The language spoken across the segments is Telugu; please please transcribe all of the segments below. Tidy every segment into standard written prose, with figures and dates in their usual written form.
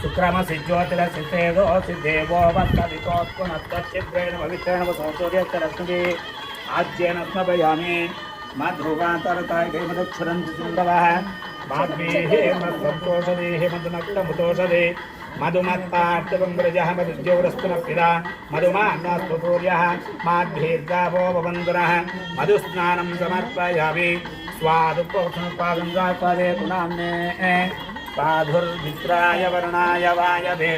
शुक्रमसिज्योतिल सिद्धेदो सिद्धेवो वत्सवितोत्पुनस्तच्छिद्रेण पवित्रेण वसौसूर्यश्च आज्येन स्मपयामि मध्रुवान्तरताय मदक्षरन्ति सिन्धवः माध्वीः मद्सन्तोषदेः मधुनक्तमुतोषदे मधुमत्तार्तवङ्ग्रजः मधुज्यौरस्तुनपिता मधुमान्नास्तुसूर्यः माध्वीर्गावो ववन्दनः मधुस्नानं समर्पयामि स्वादुपवसनपादं गात्वादेतु नाम्ने साधुर्मित्राय वर्णाय वायवे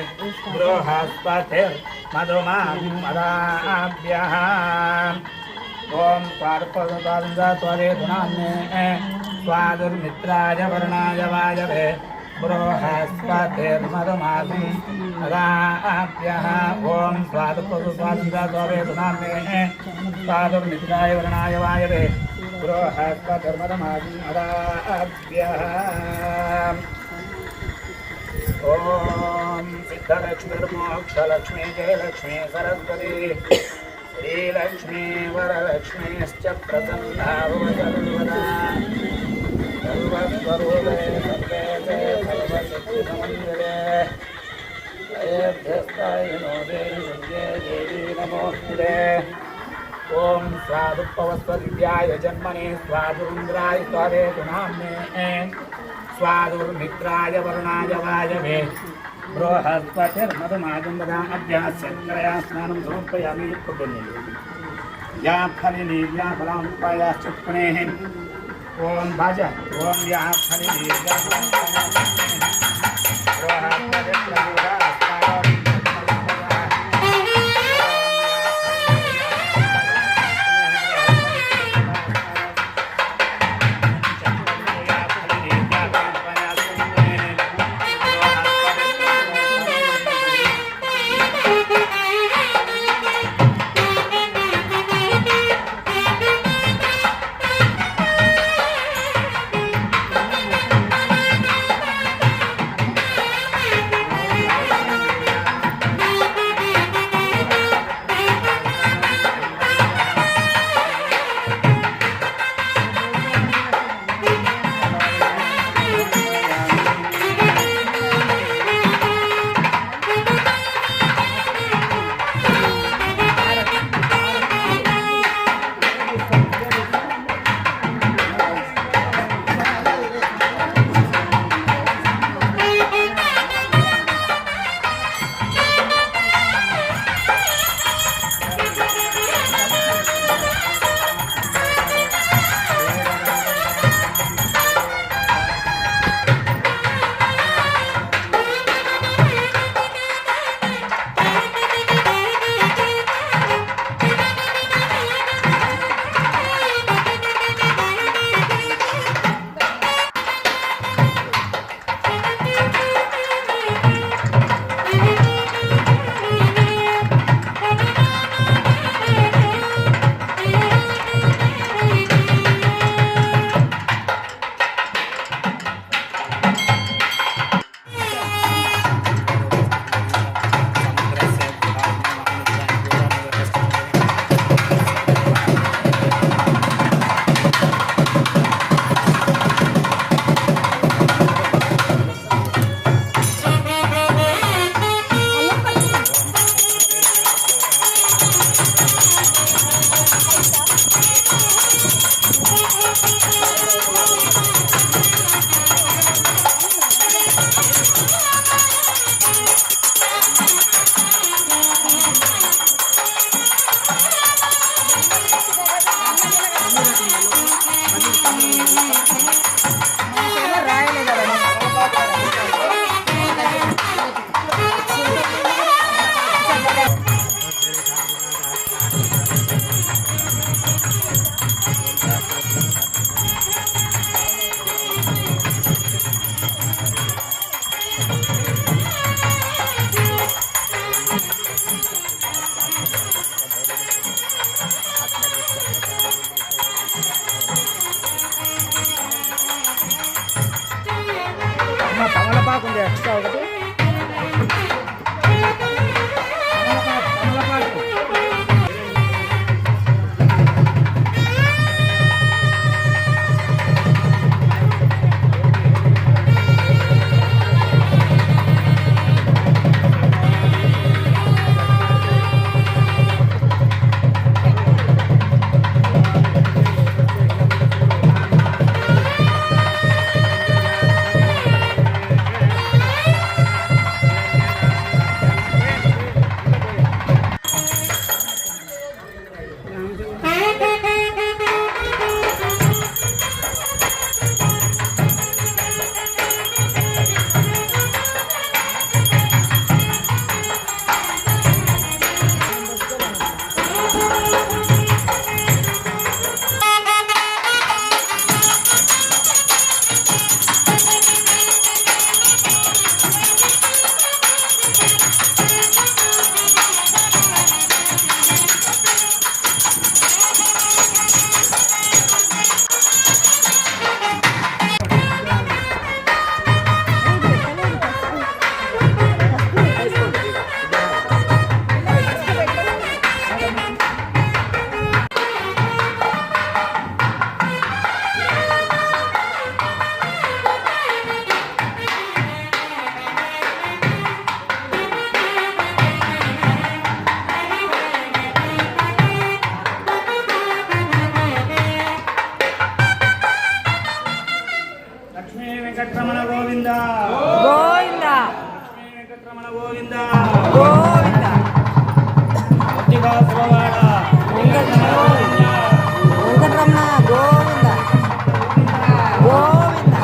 बृहस्पतिर्मधुमाभ्यः ओम पार्पदात्वादेतु नाम्ने स्वाधुर्मित्राय वर्णाय वायवे बृहस्पतिर्मधुमाभ्यः ओम स्वादुपदात्वादेतु नाम्ने स्वाधुर्मित्राय वर्णाय वायवे बृहस्पतिर्मधुमाभ्यः ओम सिद्धलक्ष्मीर्मोक्षलक्ष्मी जयलक्ष्मी सरस्वती श्रीलक्ष्मी वरलक्ष्मीश्च प्रसन्ना भवसर्वदा सर्वस्वरूपे सर्वेते सर्वसिद्धिसमन्विते अयेभ्यस्तायिनो देवी देवी नमोऽस्तुते ओम स्वादुपवस्वदिव्याय जन्मने स्वादुरुन्द्राय स्वादेतु नाम्ने स्वादुर्मित्राय वरुणाय वायवे बृहस्पतिर्मधुमाजम्बदाभ्यास्यत्रया स्नानं समर्पयामि या फलिनी या फलामुपायाश्चक्नेः ओम भाज ओम या फलिनी या తమలపాకు ఎక్స్ట్రా ఒకటి. వెంకటరమణ గోవింద గోవింద లక్ష్మీ వెంకటరమణ గోవింద గోవింద ముత్తిగాసులవాడ వెంకటరమణ గోవింద గోవింద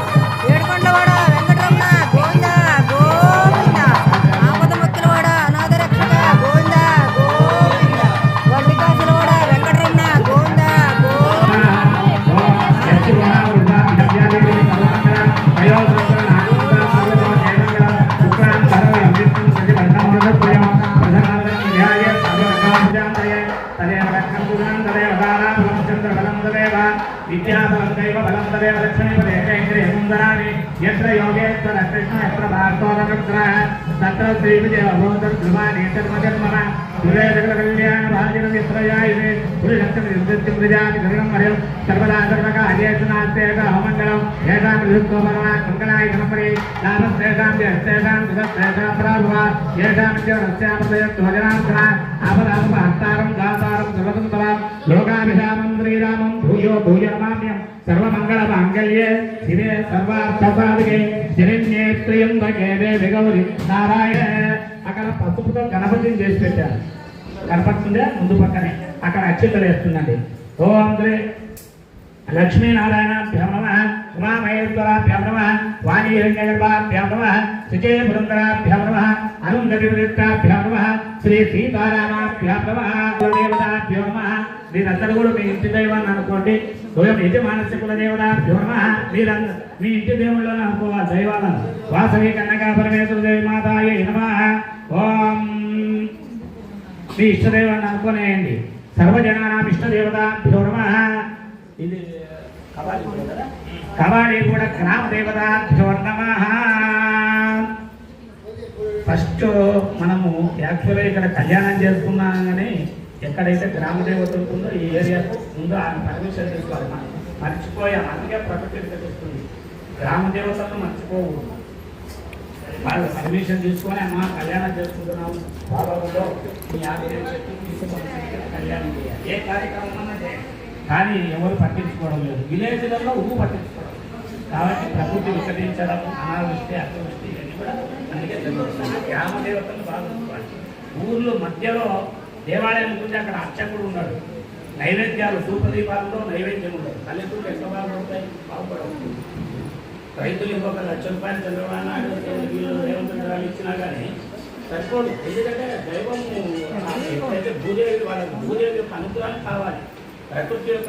ఏడుకొండవాడ వెంకటరమణ గోవింద గోవింద ఆపదముక్కిలవాడ అనాథరక్షక గోవింద గోవింద వడ్డికాసులవాడ వెంకటరమణ గోవింద విద్యాబలం దైవ బలం తదేవ లక్ష్మీపదేంద్రాన్ని ఎత్ర యోగేశ్వర కృష్ణ ఎత్ర భార్గవతత్ర తత్ర శ్రీ విజయ భూతం ధ్రువాణి జన్మ దురేదల కళ్యాణ భాగ్యం మిత్రయాయినే పురుషత్వం ప్రజాతి గరుడం మరియు సర్వదా సర్వగా అజేషనాస్తేక హోమంగళం ఏషాం విదుత్వ భగవాన్ మంగళాయ గణపతి లాభశ్రేషాం జయశ్రేషాం సుధశ్రేషాం ప్రాభువ ఏషాం ధ్వజనాంతర ఆపదాప హస్తారం దాతారం సర్వతంతరం లోకాభిరామం శ్రీరామం భూయో భూయ నమామ్యం సర్వమంగళ మాంగళ్యే శివే సర్వార్థసాధికే శరణ్యే త్రయంబకే దేవి గౌరి నారాయణ. అక్కడ పసుపుతో గణపతిని చేసి పెట్టారు. గణపతి ముందు పక్కనే అక్కడ అక్షతలు వేస్తుందండి. ఓం శ్రీ లక్ష్మీనారాయణాభ్యాం నమః, ఉమామహేశ్వరాభ్యాం నమః, వాణీహిరణ్యగర్భాభ్యాం నమః, శుచే పురంధరాభ్యాం నమః, అరుంధతివృత్తాభ్యాం నమః, శ్రీ సీతారామాభ్యాం నమః, కులదేవతాభ్యో నమః. మీరందరూ కూడా మీ ఇంటి దైవాన్ని అనుకోండి. యజమానస్య మానసిక కులదేవతాభ్యో నమః. మీరందరూ మీ ఇంటి దేవుళ్ళని అనుకోవాలి దైవాలను. వాసవి కన్నగా పరమేశ్వర దేవి మాతాయే నమః. ఓం మీ ఇష్టదైవాన్ని అనుకోనేయండి. సర్వజనానాం ఇష్టదేవతాభ్యో నమః. ఇది కవాడి కూడా గ్రామ దేవతాభ్యో నమః. ఫస్ట్ మనము యాక్చువల్గా ఇక్కడ కళ్యాణం చేసుకున్నాం కానీ ఎక్కడైతే గ్రామ దేవత ఉంటుందో ఈ ఏరియా ఉందో ఆమె పర్మిషన్ తీసుకోవాలి. మనం మర్చిపోయాం, అందుకే ప్రకృతి తెలుస్తుంది. గ్రామ దేవతలను మర్చిపోకూడదు. వాళ్ళు పర్మిషన్ తీసుకొని అమ్మ కళ్యాణం చేసుకుంటున్నాము బాబాలో మీ ఆదాయం చెప్పి తీసుకొని కళ్యాణం చేయాలి. ఏ కార్యక్రమం అన్నా చేయాలి, కానీ ఎవరు పట్టించుకోవడం లేదు. విలేజ్లలో పట్టించుకోవడం. కాబట్టి ప్రకృతి వికటించడం, అనావృష్టి అతివృష్టి ఇవన్నీ కూడా అందుకే జరుగుతుంది. గ్రామ దేవతలు బాగా ఊర్లు మధ్యలో దేవాలయం ఉంటుంది. అక్కడ అర్చకుడు ఉన్నాడు. నైవేద్యాలు సూపదీపాలలో నైవేద్యం ఉండదు. పల్లెటూరు ఎంత బాగుపడతాయి, బాగుపడవు. రైతులు ఇంకొక ₹1,00,000 చంద్రబాబు నాయుడు వీళ్ళు రేవంత్ రెడ్డి ఇచ్చినా కానీ సరిపోదు. ఎందుకంటే దైవం ఎప్పుడైతే భూదేవి వాళ్ళకి భూదేవి యొక్క అనుగ్రహం కావాలి. ప్రకృతి యొక్క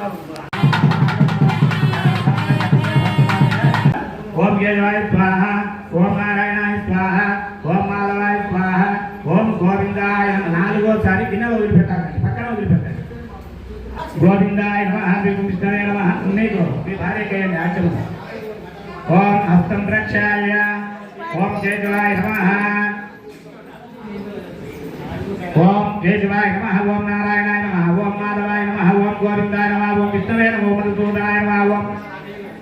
ఓం కేశవాయ స్వాహ, ఓం నారాయణాయ స్వాహ, ఓం మాధవాయ స్వాహ, ఓం గోవిందాయ. 4వసారి గిన్నె వదిలిపెట్టాలండి, పక్కన వదిలిపెట్టాలి. గోవిందాయ నమః, విష్ణువే నమః. ఉన్నీకో మీ భార్యకేయండి ఆచరణ. ఓం హస్తం ప్రక్షాళ్య ఓం కేశవాయ నమః ఓం కేశవాయ నమః ఓం నారాయణాయ నమః ఓం మాధవాయ నమః ఓం గోవిందాయ నమః ఓం విష్ణవే నమః ఓం మధుసూదనాయ నమః ఓం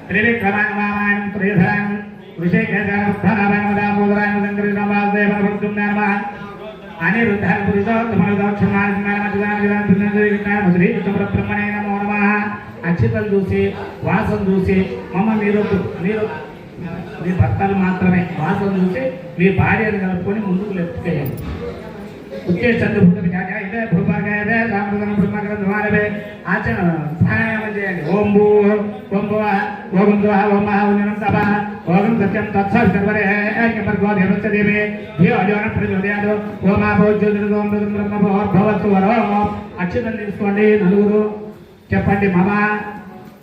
త్రివిక్రమాయ నమః త్రిధరాయ ఋషికేశాయ ఉత్థానాయ నమః దామోదరాయ నమః శంకరాయ నమః భక్తునాయ నమః అనిరుద్ధాయ పురుషోత్తమాయ బ్రహ్మణే నమో నమః. అక్షతలు చూసి వాసన చూసి మమ్మ మీరు మీ భర్తలు మాత్రమే వాసన చూసి మీ భార్యను కలుపుకొని ముందుకు లెప్పుకేయండి. ప్రాణాయామం చేయండి. ఓం భూ ఓం భువ ఓం దుః ఓం మహా ఓం సభ ఓం సత్యం తత్సర్వరే దేవే ప్రచోదయాలు ఓం ఆభోజ్యోతిర్గోం బ్రహ్మభవత్తు వరం. అక్షతం తీసుకోండి. నలుగురు చెప్పండి. మమ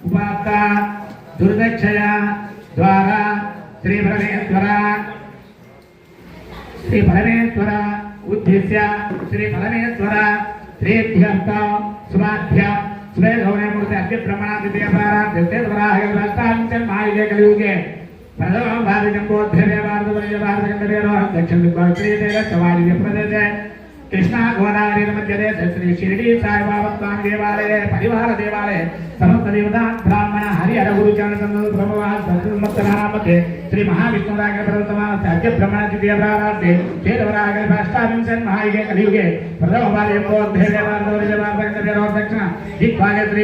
ఉపాత్త దుర్దక్షయ ద్వారా శ్రీ పరమేశ్వర ఉద్దేశ్య శ్రీ పరమేశ్వర శ్రీభ్యంత శుభాభ్య స్వే గౌరవమూర్తి అగ్ని ప్రమాణాయ కలియుగే ప్రథమ భారతంబోధ్యే భారతఖండేరోహం దక్షిణ ప్రదేశే कृष्णा गोदावरी मध्य श्री शिरडी साई बाबा स्वामी देवालय परिवार देवालय समस्त देवता ब्राह्मण हरिहर गुरुचरण ब्रह्मवास मध्य श्री महाविष्णुराग प्रथमा सत्य ब्रह्मण द्वितीयराधे चेतवराग अष्टाविंशन महायुगे कलियुगे प्रथम दक्षिण दिग्भागे श्री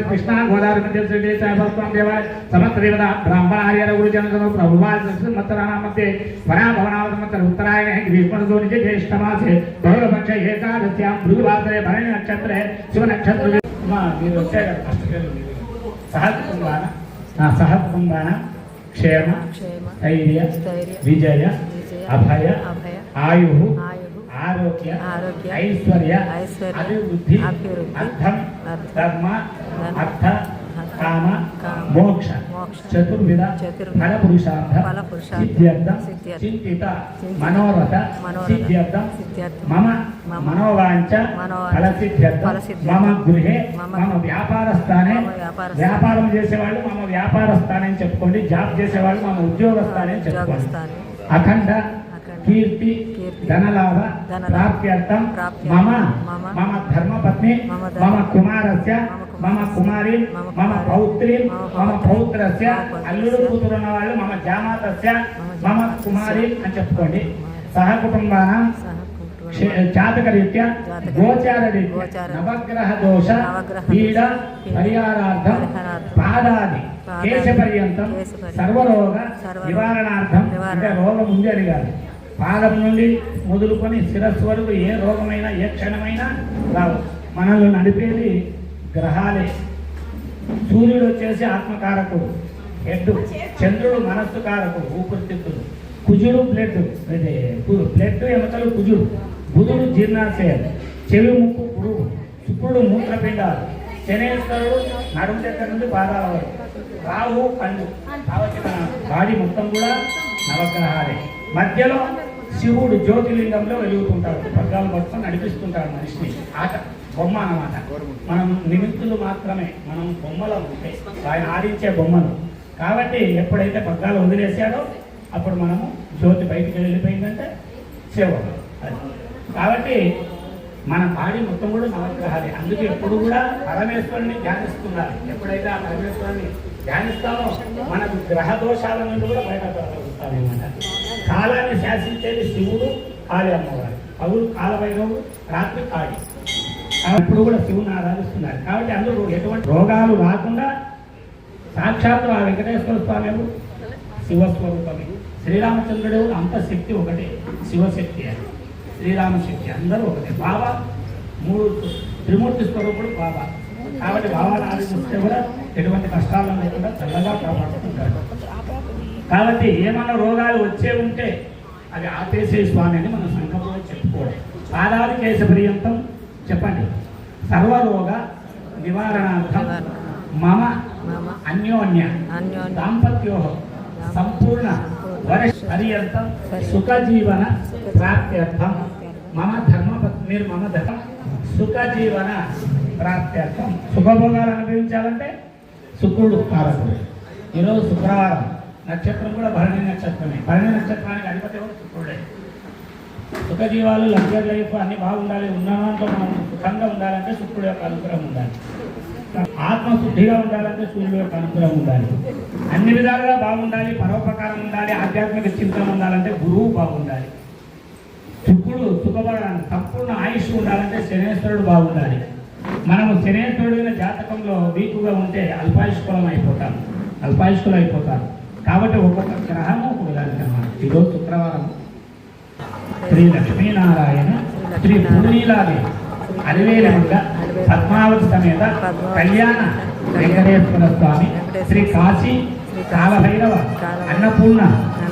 कृष्णा गोदावरी मध्य श्री साई बाबा स्वामी देवालय समस्त देवता ब्राह्मण हरिहर गुरुचरण प्रभुवास मध्य पराभवनावत उत्तरायण विष्णु ज्येष्ठमासे बहुपक्ष एकादश्यां भृगुवासरे भरणी नक्षत्र शिव नक्षत्र మీరు వచ్చారు ఫస్ట్ పేరు సహకుటుంబాన క్షేమ ధైర్య విజయ అభయ ఆయు ఆరోగ్య ఐశ్వర్య అభివృద్ధి అర్థం ధర్మ అర్థ కామ మోక్ష చతుర్విధ ఫలపురుషార్థ సిద్ధ్యర్థం చింతిత మనోరథ సిద్ధ్యర్థం మమ మనోవాంఛ ఫలసిద్ధ్యర్థం మమ గృహే మమ వ్యాపార స్థానే వ్యాపారం చేసేవాళ్ళు మమ వ్యాపార స్థానే చెప్పుకోండి. జాబ్ చేసేవాళ్ళు మమ ఉద్యోగ స్థానే చెప్పుకోండి. అఖండ కీర్తి ధనలాభ ప్రాప్త్యర్థం మమ మమ ధర్మపత్ని మమ కుమారస్య మమ కుమారి మమ పౌత్రి మమ పౌత్రస్య అల్లుడు కూతురున్న వాళ్ళు మమ జామాతస్య మమ కుమారి అని చెప్పుకోండి. సహకుటుంబాన జాతకరీత్యా గోచారరీత్యా నవగ్రహ దోష పీడ పరిహారార్థం పాదాది కేశ పర్యంతం సర్వరోగ నివారణార్థం. అంటే రోగం ఉంది అని కాదు, పాదం నుండి మొదలుకొని శిరస్సు వరకు ఏ రోగమైనా ఏ క్షణమైనా రావు. మనల్ని నడిపేది గ్రహాలే. సూర్యుడు వచ్చేసి ఆత్మకారకుడు హెడ్, చంద్రుడు మనస్సు కారకుడు ఊపిరితిత్తులు, కుజుడు బ్లడ్ బ్లడ్ ఎముకలు కుజుడు, బుధుడు జీర్ణాశయం, చెవి ముక్కు పురుగు, శుక్రుడు మూత్రపిండాలు, శనేశ్వరుడు నడుము దగ్గర నుండి పాదాల వరకు, రాహు కళ్ళు. కాబట్టి మన బాడీ మొత్తం కూడా నవగ్రహాలే. మధ్యలో శివుడు జ్యోతిలింగంలో వెలుగుతుంటాడు, పగ్గాలు పట్టుకొని నడిపిస్తుంటాడు మనిషిని. ఆట బొమ్మ అన్నమాట. మనం నిమిత్తులు మాత్రమే, మనం బొమ్మలు ఉంటే ఆయన ఆడించే బొమ్మలు. కాబట్టి ఎప్పుడైతే పగ్గాలు వదిలేసాడో అప్పుడు మనము జ్యోతి బయటికి వెళ్ళిపోయిందంటే సేవ. కాబట్టి మన బాడీ మొత్తం కూడా నవగ్రహాలే. అందుకే ఎప్పుడు కూడా పరమేశ్వరుని ధ్యానిస్తున్నారు. ఎప్పుడైతే ఆ పరమేశ్వరుని ధ్యానిస్తామో మనకు గ్రహ దోషాల నుండి కూడా బయటపడతామన్నమాట. కాలాన్ని శాసించేది శివుడు, కాళీ అమ్మవారు. పగులు కాలభైరవుడు, రాత్రి కాళీ. ఇప్పుడు కూడా శివుని ఆరాధిస్తున్నారు. కాబట్టి అందరూ ఎటువంటి రోగాలు రాకుండా సాక్షాత్తు ఆ వెంకటేశ్వర స్వామి శివస్వరూపమే. శ్రీరామచంద్రుడు అంత శక్తి ఒకటే, శివశక్తి అని శ్రీరామశక్తి అందరూ ఒకటే. బాబా మూడు త్రిమూర్తి స్వరూపుడు బాబా. కాబట్టి బాబాను ఆరాధిస్తే కూడా ఎటువంటి కష్టాలను లేకుండా చల్లగా కాపాడుతుంటారు. కాబట్టి ఏమన్నా రోగాలు వచ్చే ఉంటే అవి ఆపేసే స్వామి అని మన సంకల్పంలో చెప్పుకోవాలి. పాదాది కేశ పర్యంతం చెప్పండి. సర్వరోగ నివారణార్థం మమ అన్యోన్య దాంపత్యో సంపూర్ణ వరష్ పర్యంతం సుఖజీవన ప్రాప్త్యర్థం మమ ధర్మపత్ని మమ ధర్మ సుఖజీవన ప్రాప్త్యర్థం. సుఖభోగాలు అనుభవించాలంటే శుక్రుడు కారకుడు. ఈరోజు శుక్రవారం నక్షత్రం కూడా భరణి నక్షత్రమే. భరణి నక్షత్రానికి అధిపతి కూడా శుక్రుడే. సుఖజీవాలు లగ్జరీ లైఫ్ అన్ని బాగుండాలి, ఉన్నదాంట్లో మనం సుఖంగా ఉండాలంటే శుక్రుడు యొక్క అనుగ్రహం ఉండాలి. ఆత్మశుద్ధిగా ఉండాలంటే సూర్యుడు యొక్క అనుగ్రహం ఉండాలి. అన్ని విధాలుగా బాగుండాలి, పరోపకారం ఉండాలి, ఆధ్యాత్మిక చింతన ఉండాలంటే గురువు బాగుండాలి. శుక్రుడు సుఖపడడానికి సంపూర్ణ ఆయుష్ ఉండాలంటే శనేశ్వరుడు బాగుండాలి. మనము శనేశ్వరుడైన జాతకంలో వీకుగా ఉంటే అల్పాయుష్కులం అయిపోతారు. కాబట్టి ఒక్కొక్క గ్రహము ఒక విధానం. ఈరోజు శుక్రవారం శ్రీ లక్ష్మీనారాయణ శ్రీ పూర్ణీలాది అలివేలంగా పద్మావతి సమేత కళ్యాణ వెంకటేశ్వర స్వామి శ్రీ కాశీ కాలభైరవ అన్నపూర్ణ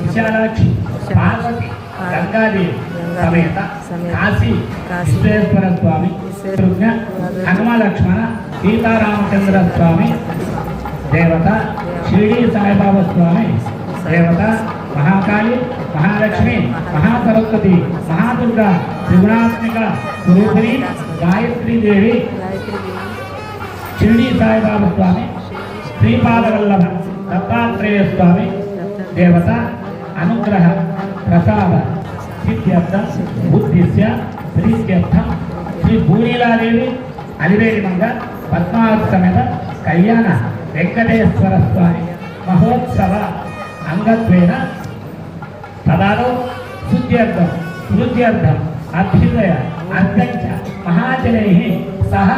విశాలాక్షి పార్వతి గంగాదేవి సమేత కాశీ విశ్వేశ్వర స్వామి హనుమ లక్ష్మణ సీతారామచంద్ర స్వామి దేవత షిరిడి సాయిబాబా స్వామి దేవత మహాకాళి మహాలక్ష్మి మహాసరస్వతి మహాదుర్గా త్రిగుణాత్మిక స్వరూపిణి గాయత్రీదేవి షిరిడి సాయిబాబా స్వామి శ్రీపాదవల్లభ దత్తాత్రేయ స్వామి దేవత అనుగ్రహ ప్రసాద సిద్ధ్యర్థం ఉద్దేశ్య ప్రీత్యర్థం శ్రీ భూనీలాదేవి అలివేలిమంగ పద్మావతి సమేత కళ్యాణ వెంకటేశ్వర స్వామి మహోత్సవ అంగత్వేన తదాలో శుద్ధ్యర్థం వృద్ధ్యర్థం అభ్యుదయ అధ్యక్ష మహాజనై సహ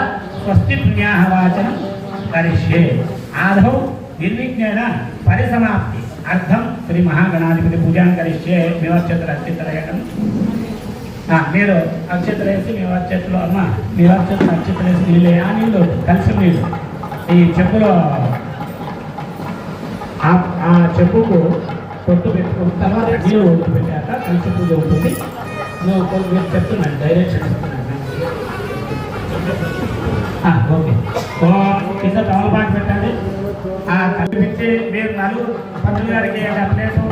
స్వస్తి పుణ్యాహ వాచనం కరిష్యే. ఆదౌ నిర్విఘ్నేన పరిసమాప్తి అర్థం శ్రీ మహాగణాధిపతి పూజాం కరిష్యే. మీ అక్షతలు అక్షతలేయడం మీరు అక్షతలు వేసి మీ అక్షతలు అమ్మ మీ అక్షతలు అక్షతలు వేసి నీళ్ళు ఆ నీళ్ళు కలిసి నీళ్ళు ఈ చెప్పులో ఆ చెప్పుకు కొట్టు పెట్టుకున్న తర్వాత నీళ్ళు ఒట్టు పెట్టాక కలిసి పూజ ఉంటుంది. మీరు చెప్తున్నాను డైరెక్షన్ ఇస్తున్నాను. ఓకే కింద తమలపాటు పెట్టండి. కల్పించి మీరు నలుగురు పంతులు గారికి ప్లేటు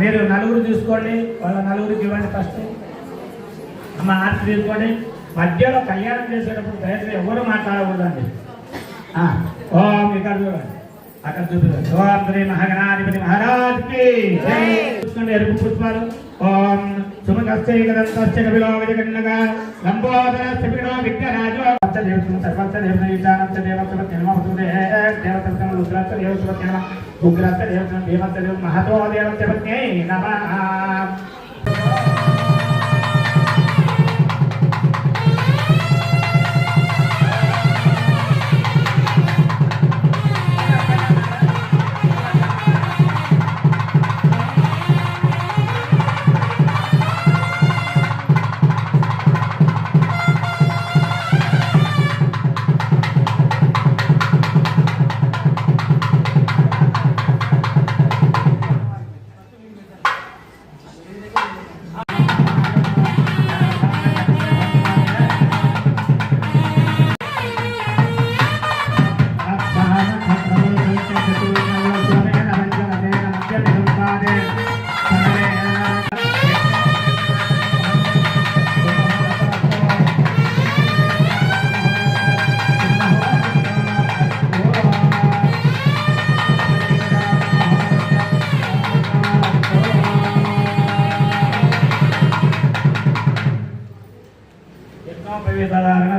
మీరు నలుగురు తీసుకోండి. వాళ్ళ నలుగురికి ఇవ్వండి. ఫస్ట్ అమ్మ ఆర్తి తీసుకోండి. మధ్యలో కళ్యాణం చేసేటప్పుడు దయచేసి ఎవరు మాట్లాడకూడదండి. ఓం ఇక్కడ చూడండి, అక్కడ చూపించండి. ఓం శ్రీ మహాగణాధిపతి మహారాజ్కి చూసుకోండి. ఎరుపు పుష్పాలు. ఓం సుమకస్య విలోకజగన్నగా లంబోదర శిబిరో విఘ్నరాజో దేవతం సర్వత్ర దేవత విచారంత దేవత నిర్మవతుదే దేవత రుద్రత్వ దేవత నిర్మ ఉగ్రత్వ దేవత దేవత దేవ మహతో దేవత పత్న్యై నమః.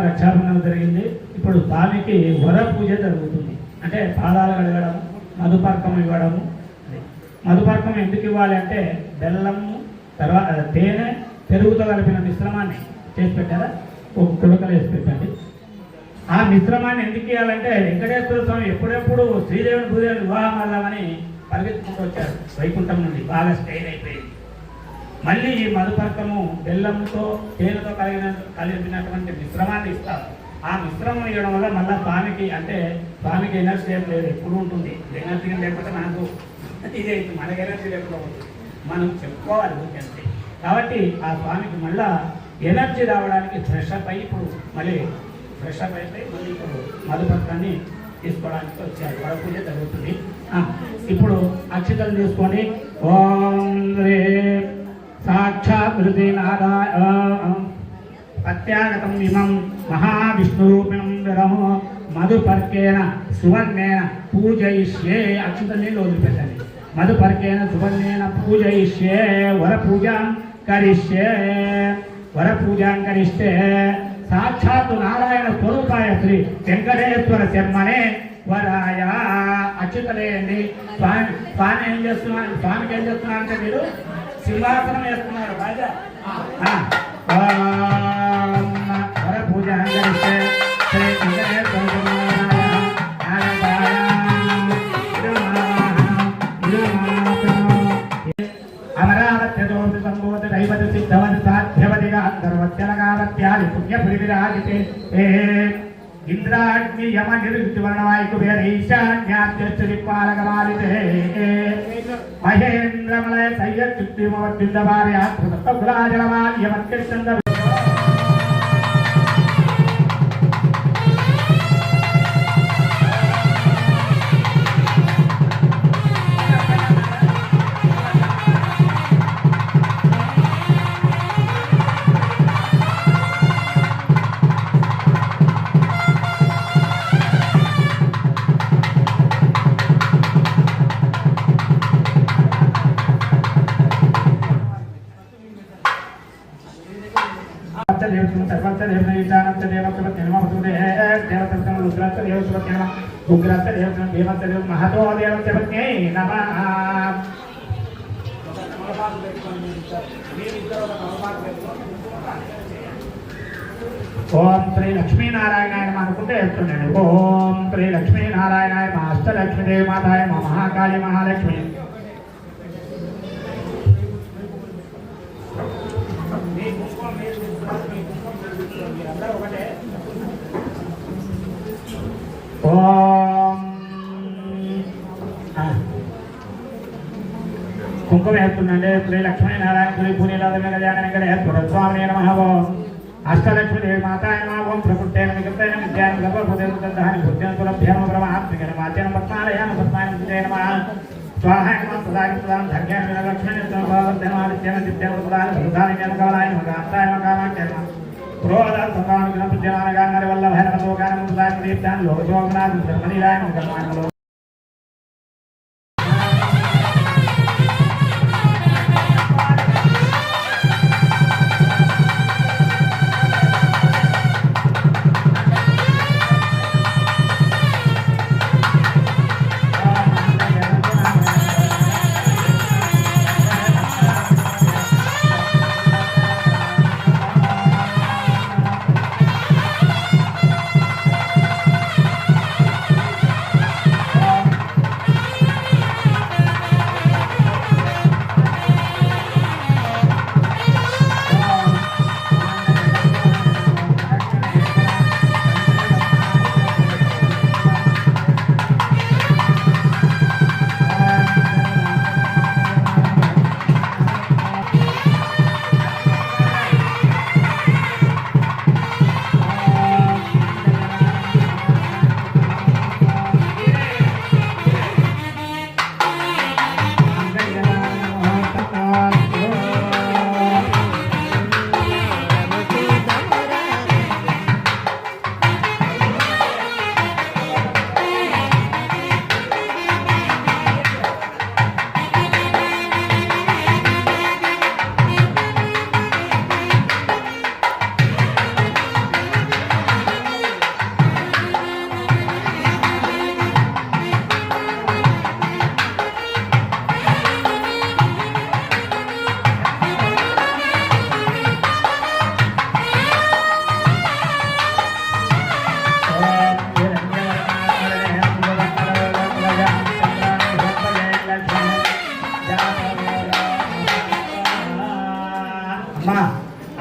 రక్షాబంధనం జరిగింది. ఇప్పుడు స్వామికి వర పూజ జరుగుతుంది. అంటే పాదాలు కడగడం, మధుపర్కం ఇవ్వడము. మధుపర్కం ఎందుకు ఇవ్వాలి అంటే బెల్లము తర్వాత తేనె పెరుగుతో కలిపిన మిశ్రమాన్ని చేసి పెట్టారా, ఒక కుడకలు వేసి పెట్టండి. ఆ మిశ్రమాన్ని ఎందుకు ఇవ్వాలంటే వెంకటేశ్వర స్వామి ఎప్పుడెప్పుడు శ్రీదేవిని భూదేవిని వివాహం అవ్వాలని పరిగెత్తుకుంటూ వచ్చారు వైకుంఠం నుండి. బాగా స్టైన్ అయిపోయింది. మళ్ళీ ఈ మధుపర్కము బెల్లంతో తేనెతో కలిపినటువంటి మిశ్రమాన్ని ఇస్తారు. ఆ మిశ్రమం ఇవ్వడం వల్ల మళ్ళీ స్వామికి అంటే స్వామికి ఎనర్జీ ఏం లేదు, ఎప్పుడు ఉంటుంది. ఎనర్జీ లేకపోతే మనకు ఇదే మనకి ఎనర్జీ లేకుండా ఉంటుంది. మనం చెప్పుకోవాలి అంతే. కాబట్టి ఆ స్వామికి మళ్ళా ఎనర్జీ రావడానికి ఫ్రెష్ అప్ అయ్యి ఇప్పుడు మళ్ళీ ఫ్రెష్ అప్ అయిపోయి మళ్ళీ ఇప్పుడు మధుపర్కాన్ని తీసుకోవడానికి వచ్చారు. వర పూజ జరుగుతుంది. ఇప్పుడు అక్షతలు తీసుకోండి. ఓం రే సాక్షాత్ ప్రత్యాగతం ఇమం మహావిష్ణురూపిణం విరమో మధు మధుపర్కేణ సువర్ణేన పూజయిష్యే అక్షత నీళ్ళు వదిలిపెట్టండి మధుపర్కేణ సువర్ణేన పూజయిష్యే వరపూజాం కరిష్టే సాక్షాత్తు నారాయణ స్వరూపాయ శ్రీ వెంకటేశ్వర శర్మనే వరాయ అచ్యుతలేయండి స్వామి ఏం చేస్తున్నారు స్వామికి ఏం చేస్తున్నారు అంటే మీరు సింహాసనం వేస్తున్నారు రాజా వర పూజ కరిష్టే శ్రీ వెంకటేశ్వర అమరావత్యదోతి సంబోధి దైవతి సిద్ధవతి సాధ్యవతిగా అంతర్వత్యలగావత్యాది పుణ్యపురివిరాజితే ఇంద్రాగ్ని యమ నిర్వివర్ణవాయు వేద ఈశాన్యాద్యశ్చరిపాలకమాలితే మహేంద్రమలయ సయ్యత్యుక్తిమవద్యుద్ధవార్యాత్మకులాజలమాల్యమత్యంద महतो देवत्यै नमः ओम श्री लक्ष्मी नारायणाय नमः अनुకుంటే చెప్తున్నాను ओम श्री लक्ष्मी नारायणाय नमः अष्टलक्ष्मी देवी माताय नमः महाकाली महालक्ष्मी ओम कुंकुम हेतुन्नंडे श्री लक्ष्मी नारायण श्री पुनीलादमे कल्याण वेंकटेश्वर स्वामी नमः ओम अष्टलक्ष्मी देवी माताय नमः ओम प्रकृतेन विकृतेन विद्यान सर्वभूतेन बुद्धिं सुलभ्यं ब्रह्मात्मिकेन वाचेन पद्मालयं पद्मायं सुते नमः स्वाहा नमः सदा सदां धर्म्यं लक्ष्मीं सर्वभूतेन दिव्यं प्रदान प्रदानेन कमलाय मगाताय मगामाख्य क्रोधा सदानुग्रह विद्यमानगान वल्लभैर मतोगान मुदाय दीप्तान लोकशोभनाथ धर्मनीलाय मगामाख्य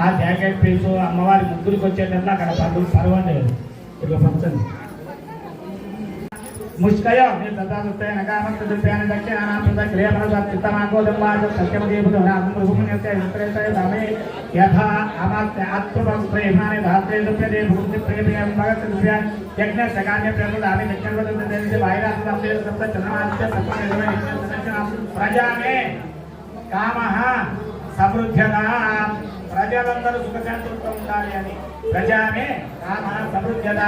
ఆ జాకెట్ పీసు అమ్మవారి ముగ్గురికి వచ్చేటప్పుడు అక్కడ పర్వాలేదు ఇక పంచండి मुष्कयो तथा सुत्तेन कामत्तदुप्यान दक्षिणानां सत्यमदेवदनात्मभूमिन्यते विक्रेतय धामे यथा अमात्य आत्मप्रेमाने धात्रे दुप्यते भूति प्रेमयं भगतदुप्या यज्ञसकान्य प्रमुदामि दक्षिणवदते बाहिरात्मते सप्त चन्द्रमास्य सत्वनिर्मय प्रजा में कामः समृद्ध्यता ప్రజలందరూ సుఖశాంతులతో ఉండాలి అని ప్రజామే కామ సమృద్ధ్యత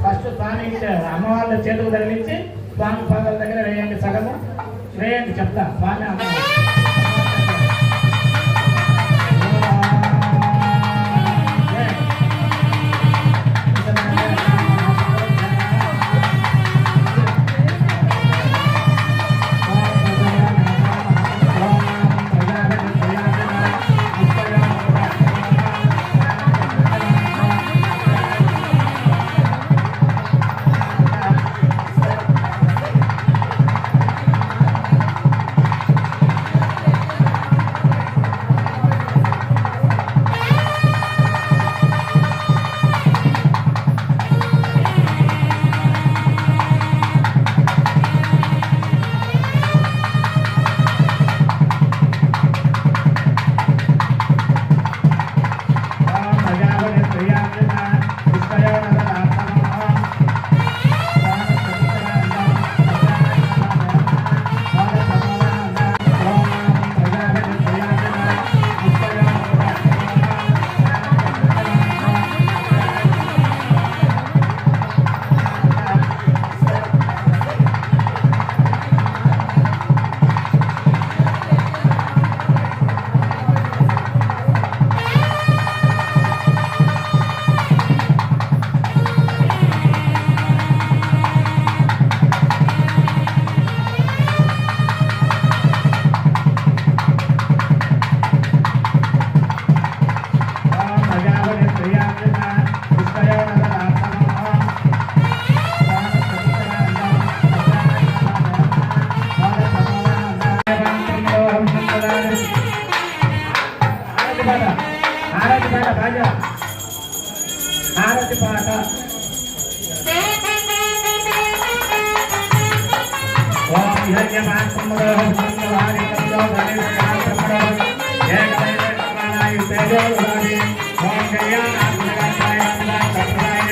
ఫస్ట్ స్వామి అమ్మవాళ్ళ చేతులు తగిలించి స్వామి పాదాల దగ్గర వేయండి, సగము వేయండి, చెప్తా స్వామి అమ్మవారు. ఆరతి పాట రాజా, ఆరతి పాట. ఓం హిరణ్యమాత్మలో సంగవారికంలో ధనిష్ఠాత్మలో ఏకదైవమానాయు తేజోవారి ఓం కళ్యాణాత్మకాయ సంప్రదాయ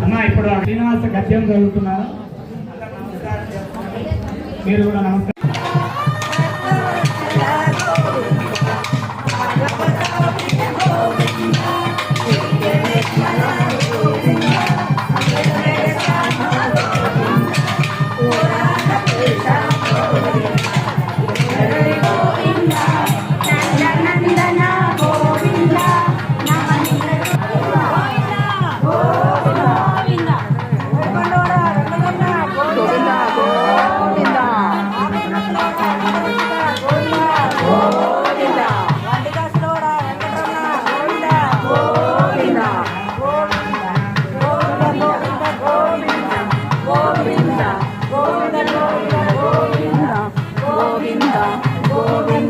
అమ్మా ఇప్పుడు శ్రీనివాస గద్యం చదువుతున్నారు, మీరు కూడా నమస్కారం. గోవింద